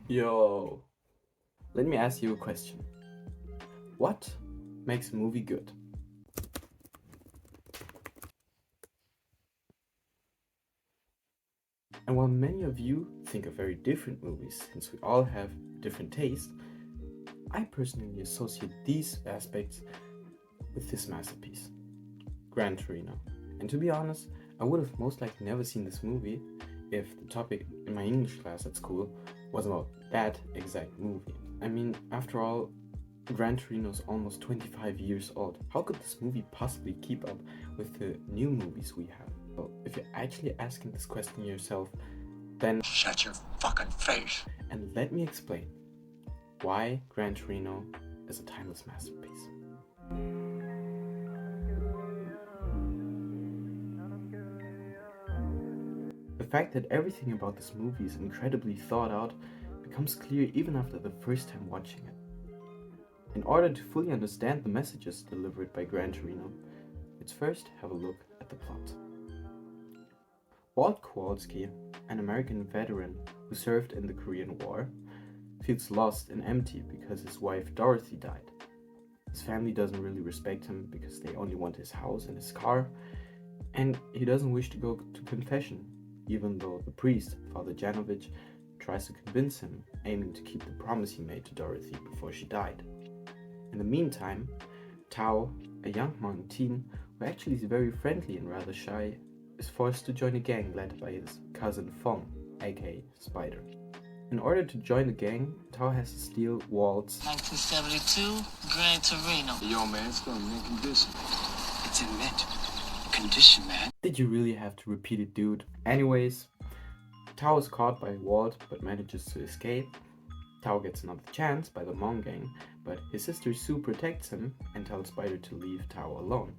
Yo, let me ask you a question. What makes a movie good? And while many of you think of very different movies, since we all have different tastes, I personally associate these aspects with this masterpiece, Gran Torino. And to be honest, I would have most likely never seen this movie if the topic in my English class at school was about that exact movie. I mean, after all, Gran Torino is almost 25 years old. How could this movie possibly keep up with the new movies we have? Well, if you're actually asking this question yourself, then shut your fucking face. And let me explain why Gran Torino is a timeless masterpiece. The fact that everything about this movie is incredibly thought out becomes clear even after the first time watching it. In order to fully understand the messages delivered by Gran Torino, let's first have a look at the plot. Walt Kowalski, an American veteran who served in the Korean War, feels lost and empty because his wife Dorothy died. His family doesn't really respect him because they only want his house and his car, and he doesn't wish to go to confession, even though the priest, Father Janovich, tries to convince him, aiming to keep the promise he made to Dorothy before she died. In the meantime, Tao, a young Hmong teen who actually is very friendly and rather shy, is forced to join a gang led by his cousin Fong, aka Spider. In order to join the gang, Tao has to steal Walt's 1972 Gran Torino. Yo, man, it's going to mint condition. It's in mint condition, man. Did you really have to repeat it, dude? Anyways, Tao is caught by Walt but manages to escape. Tao gets another chance by the Hmong gang, but his sister Sue protects him and tells Spider to leave Tao alone.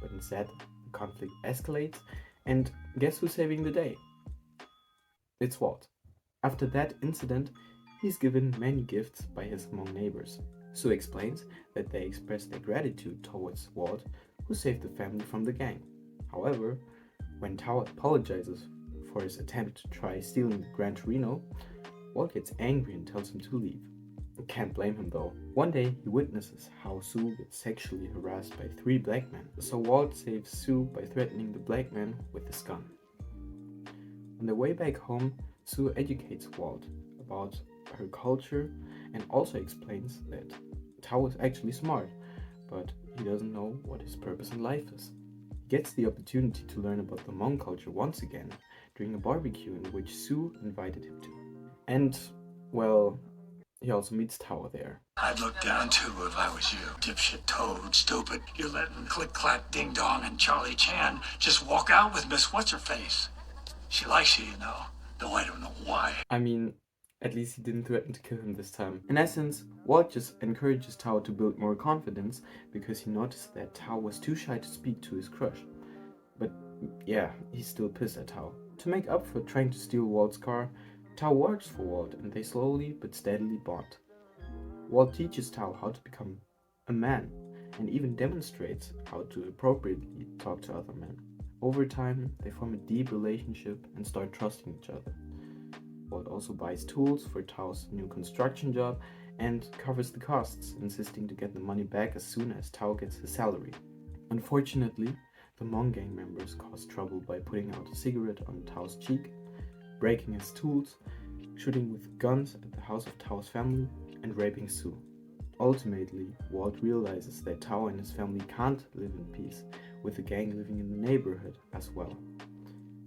But instead, the conflict escalates, and guess who's saving the day? It's Walt. After that incident, he's given many gifts by his Hmong neighbors. Sue explains that they express their gratitude towards Walt, who saved the family from the gang. However, when Tao apologizes for his attempt to try stealing the Gran Torino, Walt gets angry and tells him to leave. Can't blame him though. One day he witnesses how Sue gets sexually harassed by 3 black men, so Walt saves Sue by threatening the black man with his gun. On their way back home, Sue educates Walt about her culture and also explains that Tao is actually smart, but he doesn't know what his purpose in life is. He gets the opportunity to learn about the Hmong culture once again during a barbecue in which Sue invited him to. And, well, he also meets Tao there. I'd look down too if I was you. Dipshit toad, stupid. You're letting Click Clack Ding Dong and Charlie Chan just walk out with Miss What's-Her-Face. She likes you, you know. Though I don't know why. I mean, at least he didn't threaten to kill him this time. In essence, Walt just encourages Tao to build more confidence because he noticed that Tao was too shy to speak to his crush. But yeah, he's still pissed at Tao. To make up for trying to steal Walt's car, Tao works for Walt and they slowly but steadily bond. Walt teaches Tao how to become a man and even demonstrates how to appropriately talk to other men. Over time, they form a deep relationship and start trusting each other. Walt also buys tools for Tao's new construction job and covers the costs, insisting to get the money back as soon as Tao gets his salary. Unfortunately, the Hmong gang members cause trouble by putting out a cigarette on Tao's cheek, breaking his tools, shooting with guns at the house of Tao's family, and raping Sue. Ultimately, Walt realizes that Tao and his family can't live in peace, with the gang living in the neighborhood as well.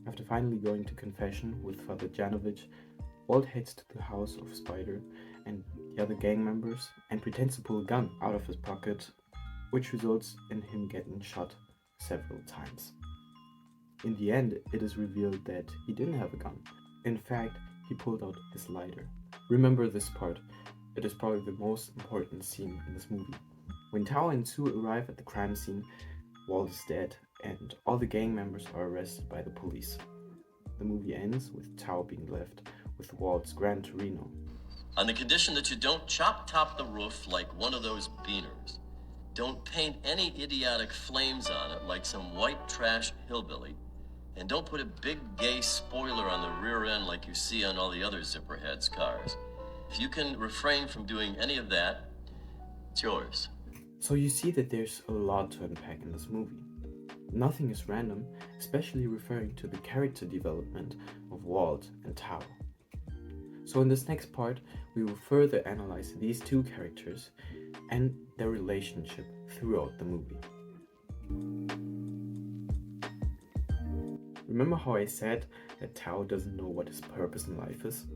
After finally going to confession with Father Janovich, Walt heads to the house of Spider and the other gang members and pretends to pull a gun out of his pocket, which results in him getting shot several times. In the end, it is revealed that he didn't have a gun. In fact, he pulled out his lighter. Remember this part. It is probably the most important scene in this movie. When Tao and Sue arrive at the crime scene, Walt is dead and all the gang members are arrested by the police. The movie ends with Tao being left with Walt's Gran Torino. On the condition that you don't chop-top the roof like one of those beaners. Don't paint any idiotic flames on it like some white trash hillbilly. And don't put a big gay spoiler on the rear end like you see on all the other Zipperheads cars. If you can refrain from doing any of that, it's yours. So you see that there's a lot to unpack in this movie. Nothing is random, especially referring to the character development of Walt and Tao. So in this next part, we will further analyze these two characters and their relationship throughout the movie. Remember how I said that Tao doesn't know what his purpose in life is?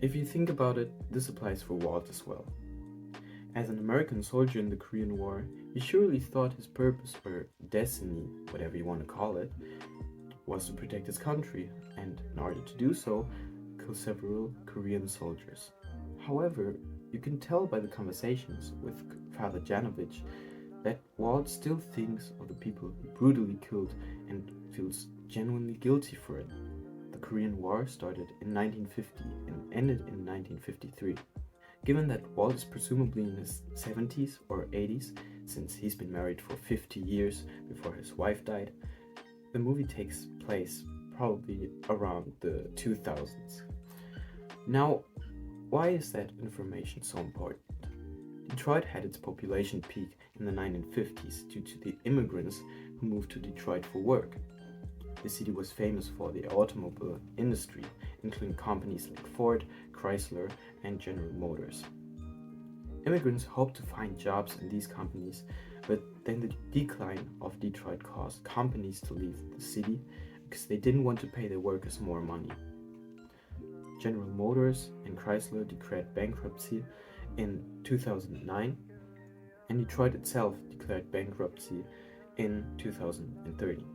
If you think about it, this applies for Walt as well. As an American soldier in the Korean War, he surely thought his purpose or destiny, whatever you want to call it, was to protect his country, and in order to do so, kill several Korean soldiers. However, you can tell by the conversations with Father Janovich that Walt still thinks of the people he brutally killed and feels genuinely guilty for it. The Korean War started in 1950 and ended in 1953. Given that Walt is presumably in his 70s or 80s, since he's been married for 50 years before his wife died, the movie takes place probably around the 2000s. Now, why is that information so important? Detroit had its population peak in the 1950s due to the immigrants who moved to Detroit for work. The city was famous for the automobile industry, including companies like Ford, Chrysler, and General Motors. Immigrants hoped to find jobs in these companies, but then the decline of Detroit caused companies to leave the city because they didn't want to pay their workers more money. General Motors and Chrysler declared bankruptcy in 2009, and Detroit itself declared bankruptcy in 2013.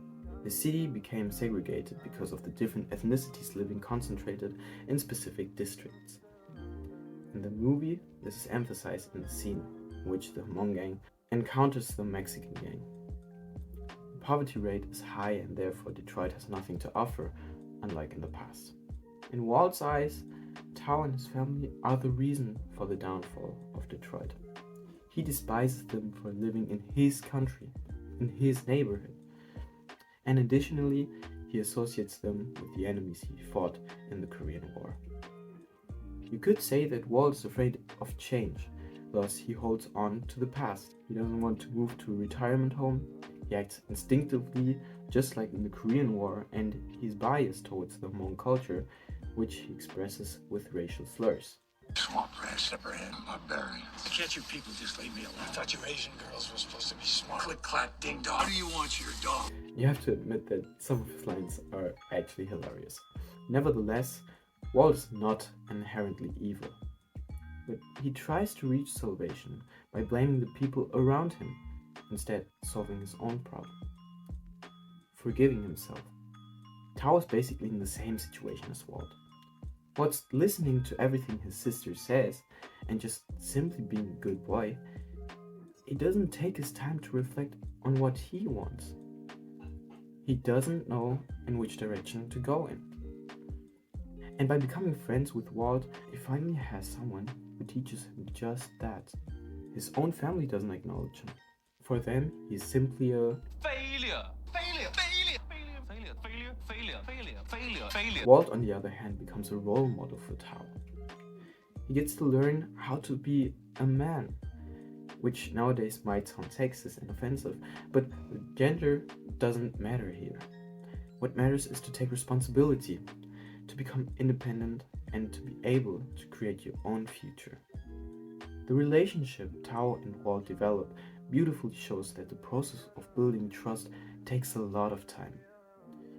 The city became segregated because of the different ethnicities living concentrated in specific districts. In the movie, this is emphasized in the scene in which the Hmong gang encounters the Mexican gang. The poverty rate is high and therefore Detroit has nothing to offer, unlike in the past. In Walt's eyes, Tao and his family are the reason for the downfall of Detroit. He despises them for living in his country, in his neighborhood. And additionally, he associates them with the enemies he fought in the Korean War. You could say that Walt is afraid of change, thus he holds on to the past. He doesn't want to move to a retirement home, he acts instinctively just like in the Korean War, and he's biased towards the Hmong culture, which he expresses with racial slurs. Swamp rat, slipper head, barbarian. Can't you people just leave me alone? I thought you Asian girls were supposed to be smart. Click, clack, ding dong. What do you want your dog? You have to admit that some of his lines are actually hilarious. Nevertheless, Walt is not inherently evil, but he tries to reach salvation by blaming the people around him, instead solving his own problem. Forgiving himself. Tao is basically in the same situation as Walt. Walt's listening to everything his sister says and just simply being a good boy. He doesn't take his time to reflect on what he wants. He doesn't know in which direction to go in. And by becoming friends with Walt, he finally has someone who teaches him just that. His own family doesn't acknowledge him. For them, he's simply a failure. Walt, on the other hand, becomes a role model for Tao. He gets to learn how to be a man, which nowadays might sound sexist and offensive, but gender doesn't matter here. What matters is to take responsibility, to become independent, and to be able to create your own future. The relationship Tao and Walt develop beautifully shows that the process of building trust takes a lot of time.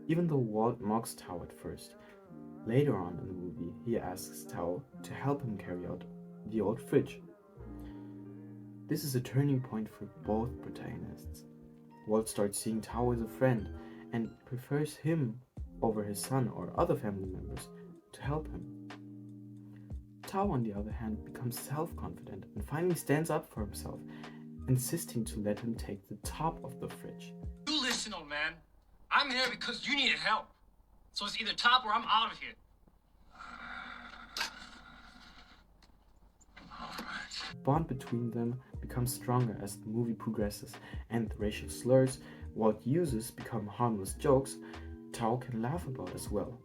Even though Walt mocks Tao at first, later on in the movie he asks Tao to help him carry out the old fridge. This is a turning point for both protagonists. Walt starts seeing Tao as a friend and prefers him over his son or other family members to help him. Tao, on the other hand, becomes self-confident and finally stands up for himself, insisting to let him take the top of the fridge. You listen, old man. I'm here because you needed help. So it's either top or I'm out of here. The bond between them becomes stronger as the movie progresses, and the racial slurs Walt uses become harmless jokes Tao can laugh about as well.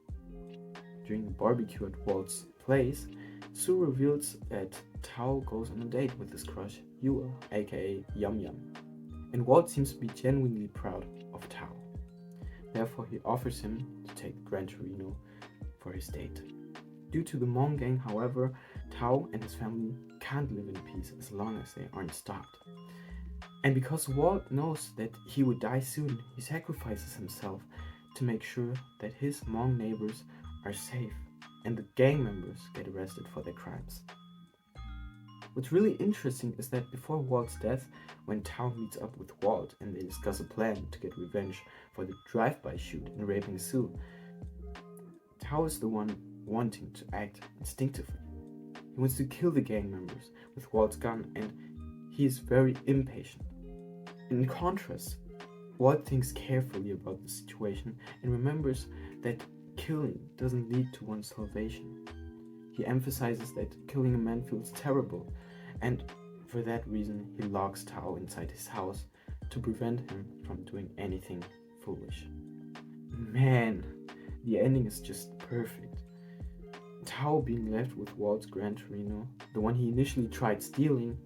During the barbecue at Walt's place, Sue reveals that Tao goes on a date with his crush, Yua, aka Yum Yum, and Walt seems to be genuinely proud of Tao. Therefore, he offers him to take Gran Torino for his date. Due to the Hmong gang, however, Tao and his family can't live in peace as long as they aren't stopped. And because Walt knows that he would die soon, he sacrifices himself to make sure that his Hmong neighbors are safe and the gang members get arrested for their crimes. What's really interesting is that before Walt's death, when Tao meets up with Walt and they discuss a plan to get revenge for the drive-by shoot in raping Sue, Tao is the one wanting to act instinctively. He wants to kill the gang members with Walt's gun, and he is very impatient. In contrast, Walt thinks carefully about the situation and remembers that killing doesn't lead to one's salvation. He emphasizes that killing a man feels terrible, and for that reason he locks Tao inside his house to prevent him from doing anything foolish. Man, the ending is just perfect. Tao being left with Walt's Gran Torino, the one he initially tried stealing,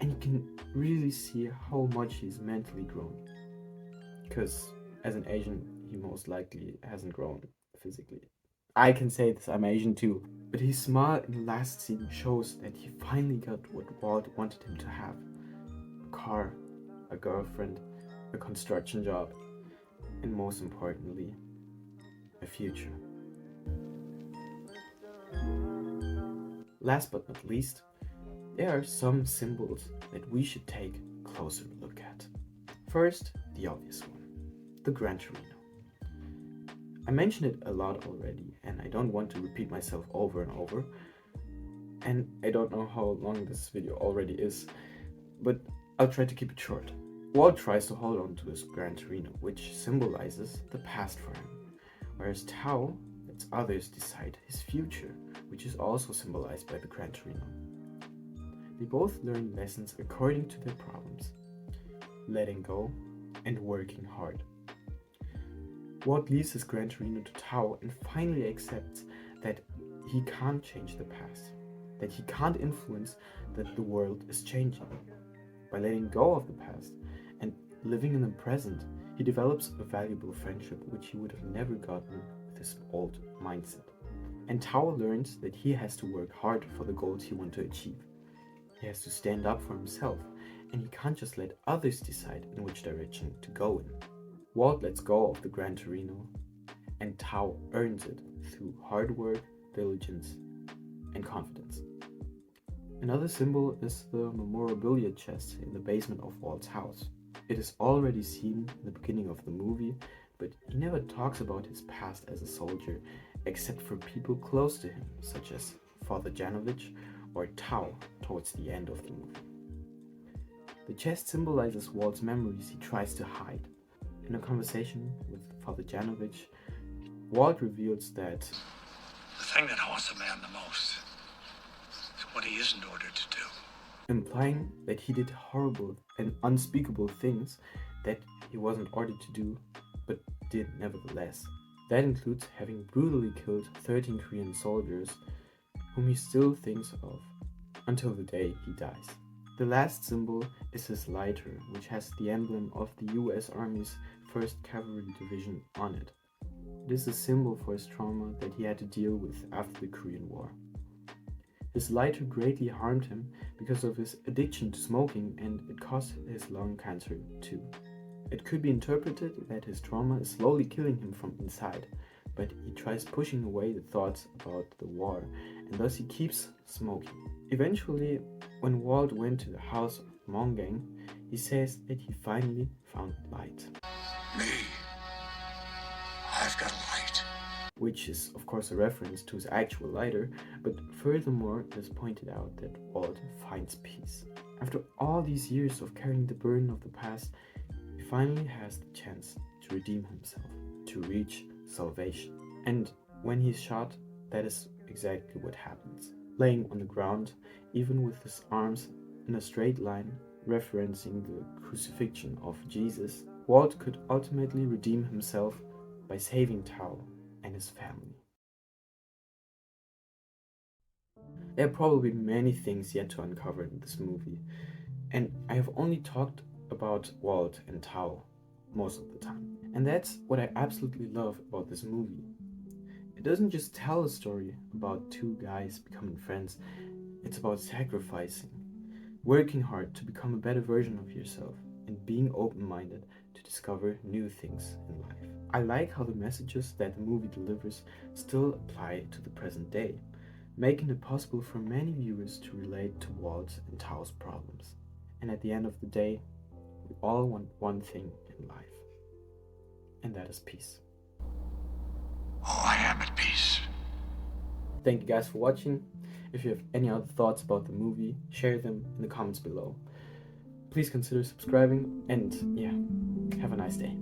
and you can really see how much he's mentally grown. Because as an Asian, he most likely hasn't grown physically. I can say this, I'm Asian too. But his smile in the last scene shows that he finally got what Walt wanted him to have. A car, a girlfriend, a construction job, and most importantly, a future. Last but not least, there are some symbols that we should take a closer look at. First, the obvious one, the Gran Torino. I mentioned it a lot already, and I don't want to repeat myself over and over, and I don't know how long this video already is, but I'll try to keep it short. Walt tries to hold on to his Gran Torino, which symbolizes the past for him, whereas Tao lets others decide his future, which is also symbolized by the Gran Torino. They both learn lessons according to their problems, letting go and working hard. Walt leaves his Gran Torino to Tao and finally accepts that he can't change the past, that he can't influence that the world is changing. By letting go of the past and living in the present, he develops a valuable friendship which he would have never gotten with his old mindset. And Tao learns that he has to work hard for the goals he wants to achieve. He has to stand up for himself, and he can't just let others decide in which direction to go in. Walt lets go of the Gran Torino, and Tao earns it through hard work, diligence, and confidence. Another symbol is the memorabilia chest in the basement of Walt's house. It is already seen in the beginning of the movie, but he never talks about his past as a soldier except for people close to him, such as Father Janovich or Tao towards the end of the movie. The chest symbolizes Walt's memories he tries to hide. In a conversation with Father Janovich, Walt reveals that The thing that haunts a man the most is what he isn't ordered to do. implying that he did horrible and unspeakable things that he wasn't ordered to do, but did nevertheless. That includes having brutally killed 13 Korean soldiers, whom he still thinks of until the day he dies. The last symbol is his lighter, which has the emblem of the US Army's 1st Cavalry Division on it. It is a symbol for his trauma that he had to deal with after the Korean War. His lighter greatly harmed him because of his addiction to smoking, and it caused his lung cancer too. It could be interpreted that his trauma is slowly killing him from inside, but he tries pushing away the thoughts about the war, and thus he keeps smoking. Eventually, when Walt went to the house of the Hmong gang, he says that he finally found light. Me, I've got a light. Which is of course a reference to his actual lighter, but furthermore it is pointed out that Walt finds peace. After all these years of carrying the burden of the past, he finally has the chance to redeem himself, to reach salvation. And when he's shot, that is exactly what happens. Laying on the ground, even with his arms in a straight line, referencing the crucifixion of Jesus, Walt could ultimately redeem himself by saving Tao and his family. There are probably many things yet to uncover in this movie, and I have only talked about Walt and Tao most of the time. And that's what I absolutely love about this movie. It doesn't just tell a story about two guys becoming friends, it's about sacrificing, working hard to become a better version of yourself, and being open minded to discover new things in life. I like how the messages that the movie delivers still apply to the present day, making it possible for many viewers to relate to Walt and Tao's problems. And at the end of the day, we all want one thing in life, and that is peace. Oh, I am at peace. Thank you guys for watching. If you have any other thoughts about the movie, share them in the comments below. Please consider subscribing, and yeah, have a nice day.